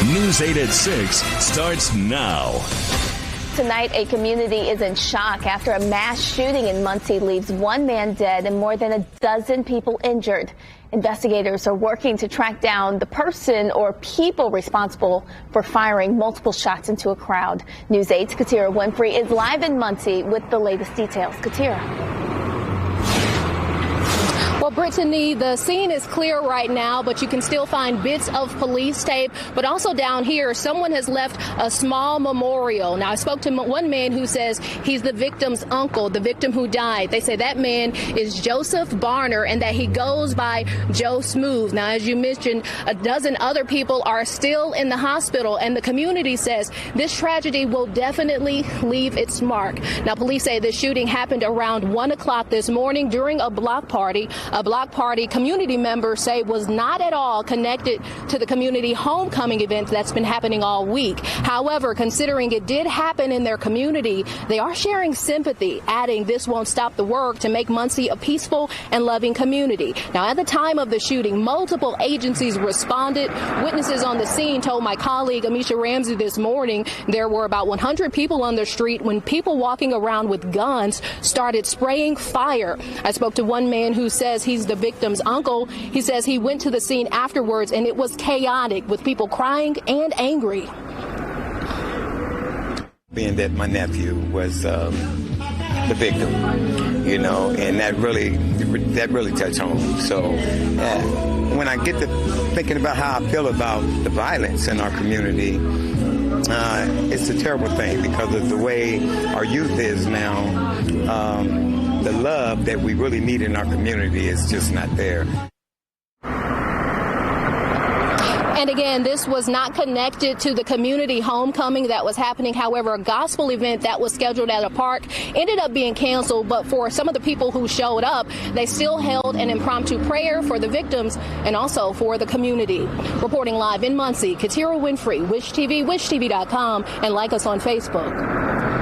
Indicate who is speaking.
Speaker 1: News 8 at 6 starts now.
Speaker 2: Tonight, a community is in shock after a mass shooting in Muncie leaves one man dead and more than a dozen people injured. Investigators are working to track down the person or people responsible for firing multiple shots into a crowd. News 8's Katira Winfrey is live in Muncie with the latest details. Katira.
Speaker 3: Well, Brittany, the scene is clear right now, but you can still find bits of police tape. But also down here, someone has left a small memorial. Now, I spoke to one man who says he's the victim's uncle, the victim who died. They say that man is Joseph Barner and that he goes by Joe Smooth. Now, as you mentioned, a dozen other people are still in the hospital, and the community says this tragedy will definitely leave its mark. Now, police say the shooting happened around 1 o'clock this morning during a block party. A block party community members say was not at all connected to the community homecoming event that's been happening all week. However, considering it did happen in their community, they are sharing sympathy, adding this won't stop the work to make Muncie a peaceful and loving community. Now, at the time of the shooting, multiple agencies responded. Witnesses on the scene told my colleague Amisha Ramsey this morning there were about 100 people on the street when people walking around with guns started spraying fire. I spoke to one man who says he's the victim's uncle. He says he went to the scene afterwards and it was chaotic with people crying and angry.
Speaker 4: Being that my nephew was the victim, and that really touched home. So when I get to thinking about how I feel about the violence in our community, it's a terrible thing because of the way our youth is now. The love that we really need in our community is just not there.
Speaker 3: And again, this was not connected to the community homecoming that was happening. However, a gospel event that was scheduled at a park ended up being canceled. But for some of the people who showed up, they still held an impromptu prayer for the victims and also for the community. Reporting live in Muncie, Katira Winfrey, Wish TV, WishTV.com, and like us on Facebook.